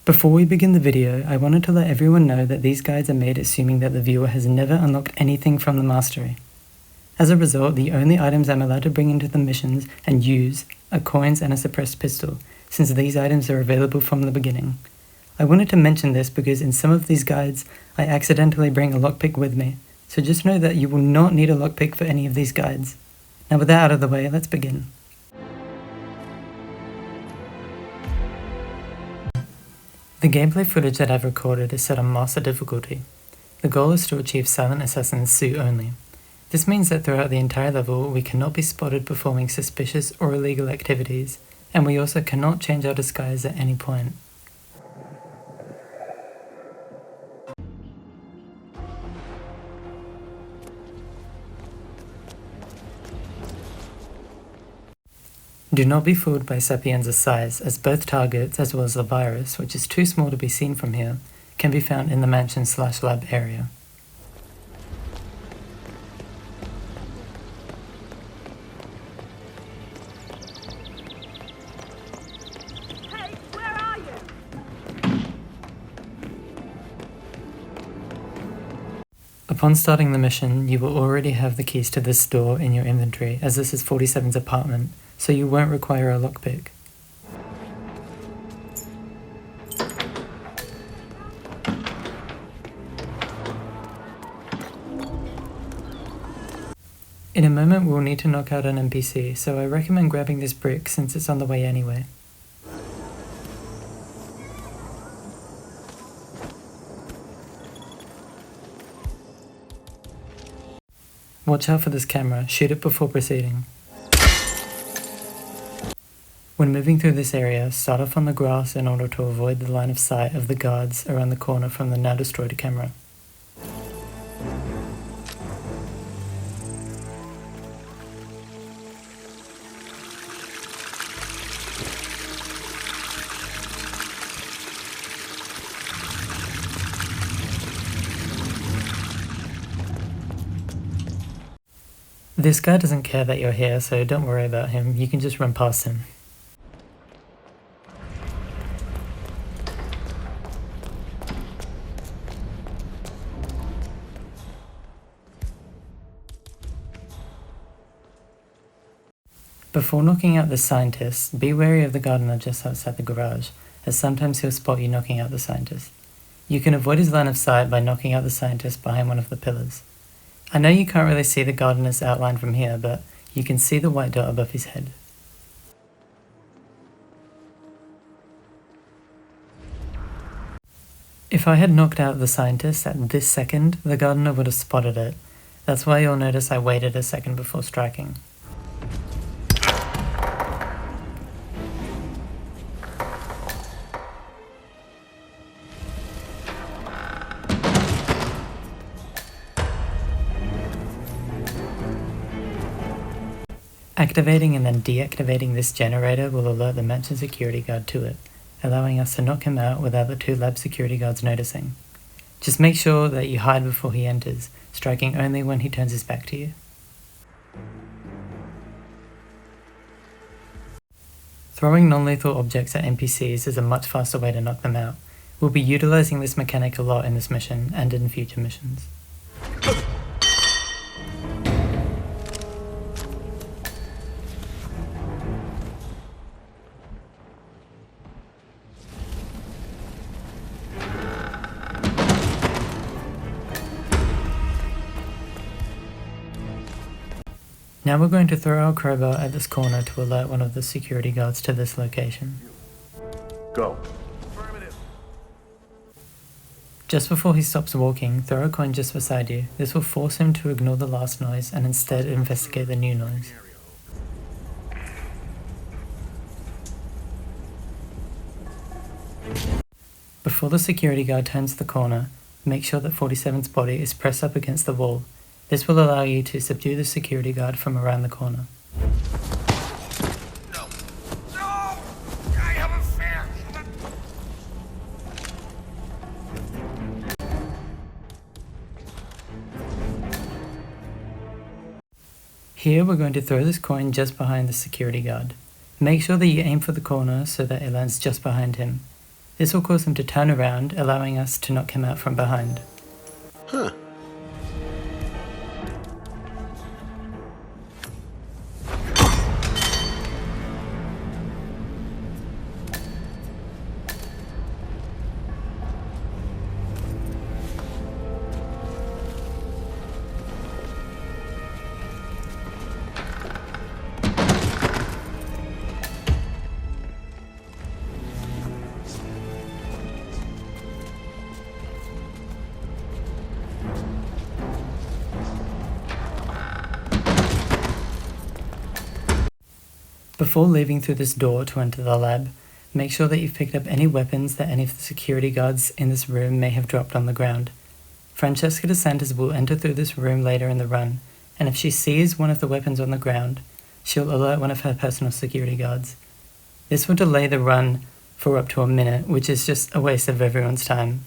Before we begin the video, I wanted to let everyone know that these guides are made assuming that the viewer has never unlocked anything from the mastery. As a result, the only items I'm allowed to bring into the missions and use are coins and a suppressed pistol, since these items are available from the beginning. I wanted to mention this because in some of these guides, I accidentally bring a lockpick with me, so just know that you will not need a lockpick for any of these guides. Now with that out of the way, let's begin. The gameplay footage that I've recorded is set on Master difficulty. The goal is to achieve Silent Assassin's suit only. This means that throughout the entire level we cannot be spotted performing suspicious or illegal activities, and we also cannot change our disguise at any point. Do not be fooled by Sapienza's size, as both targets, as well as the virus, which is too small to be seen from here, can be found in the mansion/lab area. Hey, where are you? Upon starting the mission, you will already have the keys to this door in your inventory, as this is 47's apartment, so you won't require a lockpick. In a moment we'll need to knock out an NPC, so I recommend grabbing this brick since it's on the way anyway. Watch out for this camera, shoot it before proceeding. When moving through this area, start off on the grass in order to avoid the line of sight of the guards around the corner from the now destroyed camera. This guy doesn't care that you're here, so don't worry about him, you can just run past him. Before knocking out the scientist, be wary of the gardener just outside the garage, as sometimes he'll spot you knocking out the scientist. You can avoid his line of sight by knocking out the scientist behind one of the pillars. I know you can't really see the gardener's outline from here, but you can see the white dot above his head. If I had knocked out the scientist at this second, the gardener would have spotted it. That's why you'll notice I waited a second before striking. Activating and then deactivating this generator will alert the mansion security guard to it, allowing us to knock him out without the two lab security guards noticing. Just make sure that you hide before he enters, striking only when he turns his back to you. Throwing non-lethal objects at NPCs is a much faster way to knock them out. We'll be utilizing this mechanic a lot in this mission and in future missions. Now we're going to throw our crowbar at this corner to alert one of the security guards to this location. Go. Just before he stops walking, throw a coin just beside you. This will force him to ignore the last noise and instead investigate the new noise. Before the security guard turns the corner, make sure that 47's body is pressed up against the wall. This will allow you to subdue the security guard from around the corner. No! No! I have a fear! Here we're going to throw this coin just behind the security guard. Make sure that you aim for the corner so that it lands just behind him. This will cause him to turn around, allowing us to knock him out from behind. Huh. Before leaving through this door to enter the lab, make sure that you've picked up any weapons that any of the security guards in this room may have dropped on the ground. Francesca DeSantis will enter through this room later in the run, and if she sees one of the weapons on the ground, she'll alert one of her personal security guards. This will delay the run for up to a minute, which is just a waste of everyone's time.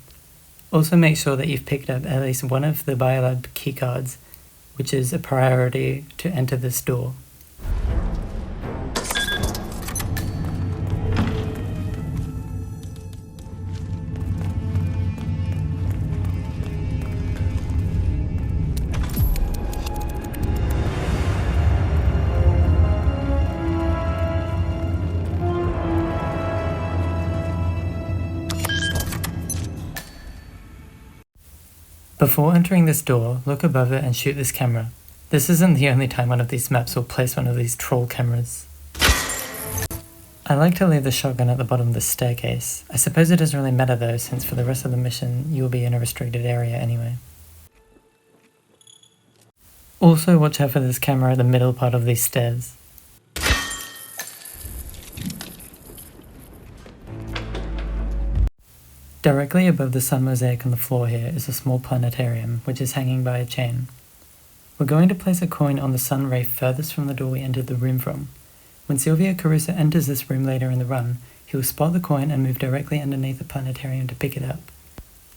Also make sure that you've picked up at least one of the biolab keycards, which is a priority to enter this door. Before entering this door, look above it and shoot this camera. This isn't the only time one of these maps will place one of these troll cameras. I like to leave the shotgun at the bottom of the staircase. I suppose it doesn't really matter though, since for the rest of the mission you'll be in a restricted area anyway. Also watch out for this camera at the middle part of these stairs. Directly above the sun mosaic on the floor here is a small planetarium, which is hanging by a chain. We're going to place a coin on the sun ray furthest from the door we entered the room from. When Silvio Caruso enters this room later in the run, he will spot the coin and move directly underneath the planetarium to pick it up.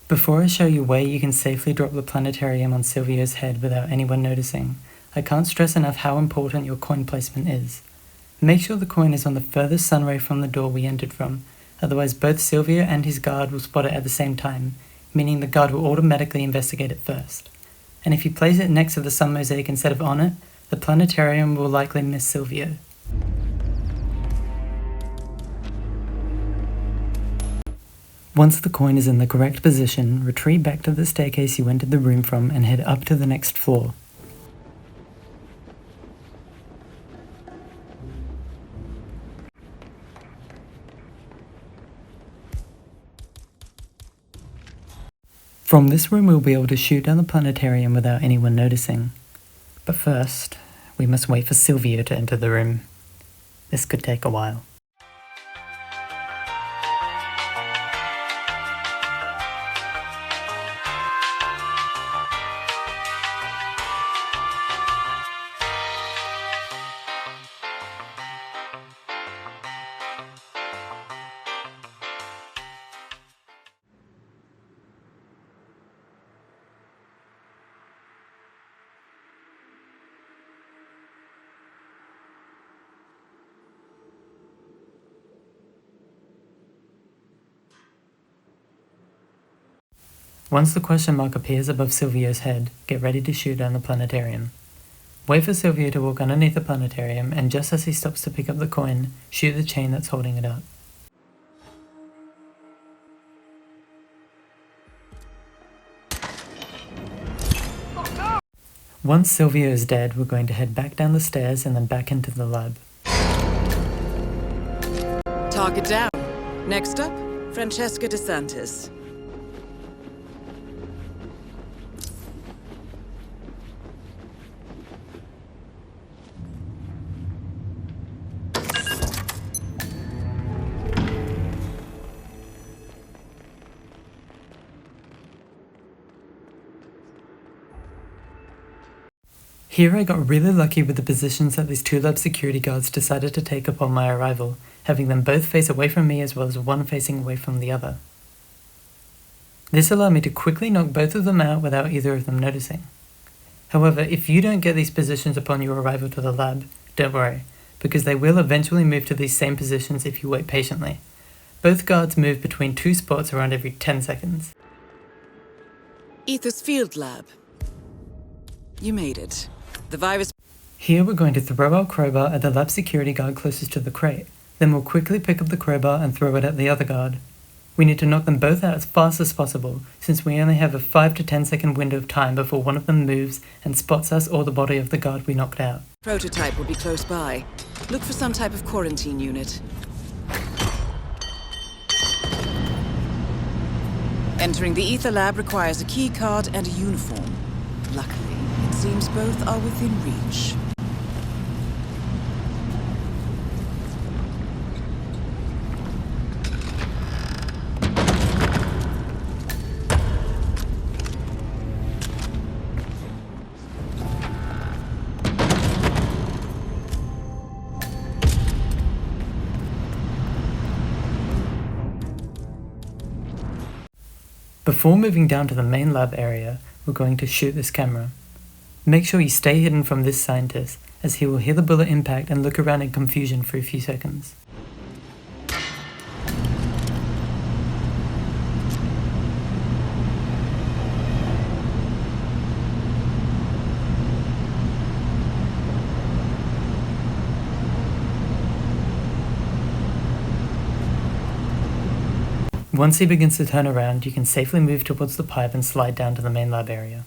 Before I show you where you can safely drop the planetarium on Silvio's head without anyone noticing, I can't stress enough how important your coin placement is. Make sure the coin is on the furthest sun ray from the door we entered from. Otherwise both Silvio and his guard will spot it at the same time, meaning the guard will automatically investigate it first. And if you place it next to the sun mosaic instead of on it, the planetarium will likely miss Silvio. Once the coin is in the correct position, retreat back to the staircase you entered the room from and head up to the next floor. From this room we'll be able to shoot down the planetarium without anyone noticing. But first, we must wait for Silvio to enter the room. This could take a while. Once the question mark appears above Silvio's head, get ready to shoot down the planetarium. Wait for Silvio to walk underneath the planetarium, and just as he stops to pick up the coin, shoot the chain that's holding it up. Once Silvio is dead, we're going to head back down the stairs and then back into the lab. Target down. Next up, Francesca DeSantis. Here I got really lucky with the positions that these two lab security guards decided to take upon my arrival, having them both face away from me as well as one facing away from the other. This allowed me to quickly knock both of them out without either of them noticing. However, if you don't get these positions upon your arrival to the lab, don't worry, because they will eventually move to these same positions if you wait patiently. Both guards move between two spots around every 10 seconds. Ether's field lab. You made it. The virus... Here we're going to throw our crowbar at the lab security guard closest to the crate. Then we'll quickly pick up the crowbar and throw it at the other guard. We need to knock them both out as fast as possible, since we only have a 5 to 10 second window of time before one of them moves and spots us or the body of the guard we knocked out. Prototype will be close by. Look for some type of quarantine unit. Entering the Ether lab requires a key card and a uniform. Luckily, it seems both are within reach. Before moving down to the main lab area, we're going to shoot this camera. Make sure you stay hidden from this scientist, as he will hear the bullet impact and look around in confusion for a few seconds. Once he begins to turn around, you can safely move towards the pipe and slide down to the main lab area.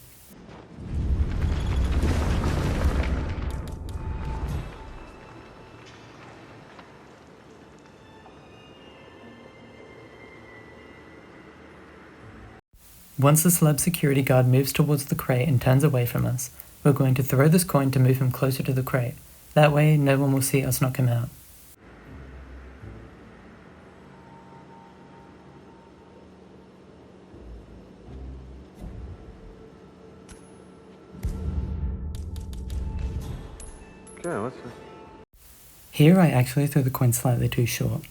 Once this lab security guard moves towards the crate and turns away from us, we're going to throw this coin to move him closer to the crate. That way, no one will see us knock him out. Okay, what's this? Here I actually threw the coin slightly too short.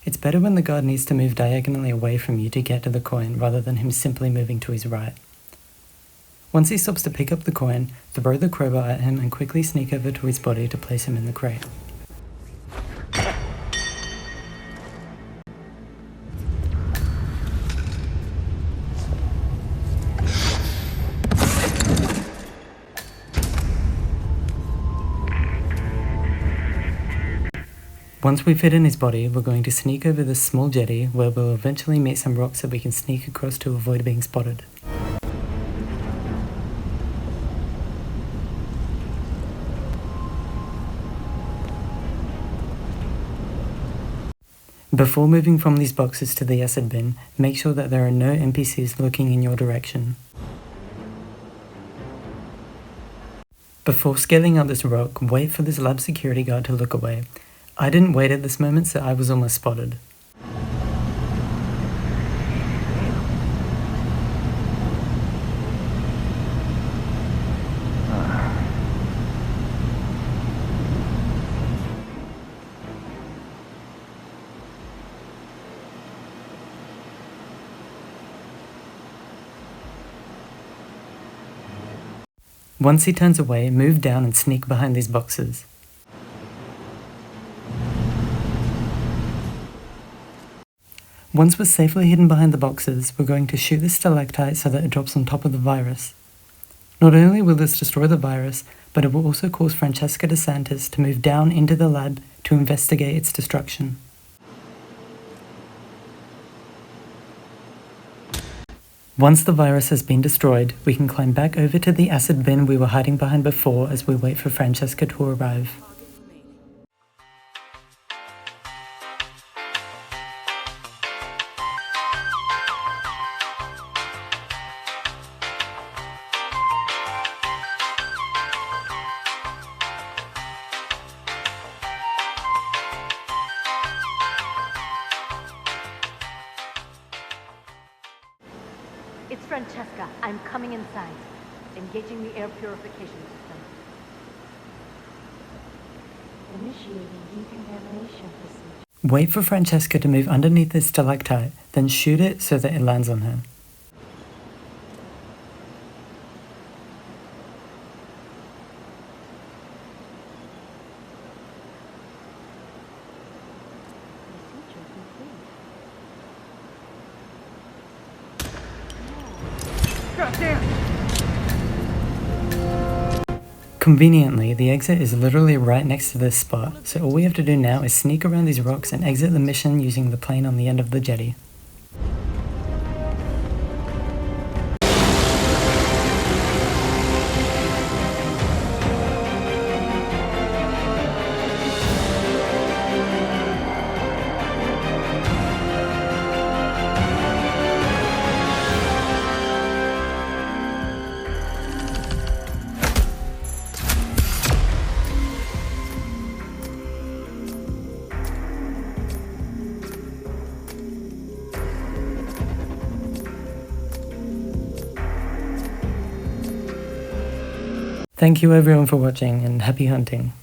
It's better when the guard needs to move diagonally away from you to get to the coin rather than him simply moving to his right. Once he stops to pick up the coin, throw the crowbar at him and quickly sneak over to his body to place him in the crate. Once we fit in his body, we're going to sneak over this small jetty where we'll eventually meet some rocks that we can sneak across to avoid being spotted. Before moving from these boxes to the acid bin, make sure that there are no NPCs looking in your direction. Before scaling up this rock, wait for this lab security guard to look away. I didn't wait at this moment, so I was almost spotted. Once he turns away, move down and sneak behind these boxes. Once we're safely hidden behind the boxes, we're going to shoot this stalactite so that it drops on top of the virus. Not only will this destroy the virus, but it will also cause Francesca DeSantis to move down into the lab to investigate its destruction. Once the virus has been destroyed, we can climb back over to the acid bin we were hiding behind before as we wait for Francesca to arrive. It's Francesca. I'm coming inside. Engaging the air purification system. Initiating decontamination procedure. Wait for Francesca to move underneath this stalactite, then shoot it so that it lands on her. Procedure complete. Conveniently, the exit is literally right next to this spot, so all we have to do now is sneak around these rocks and exit the mission using the plane on the end of the jetty. Thank you everyone for watching, and happy hunting.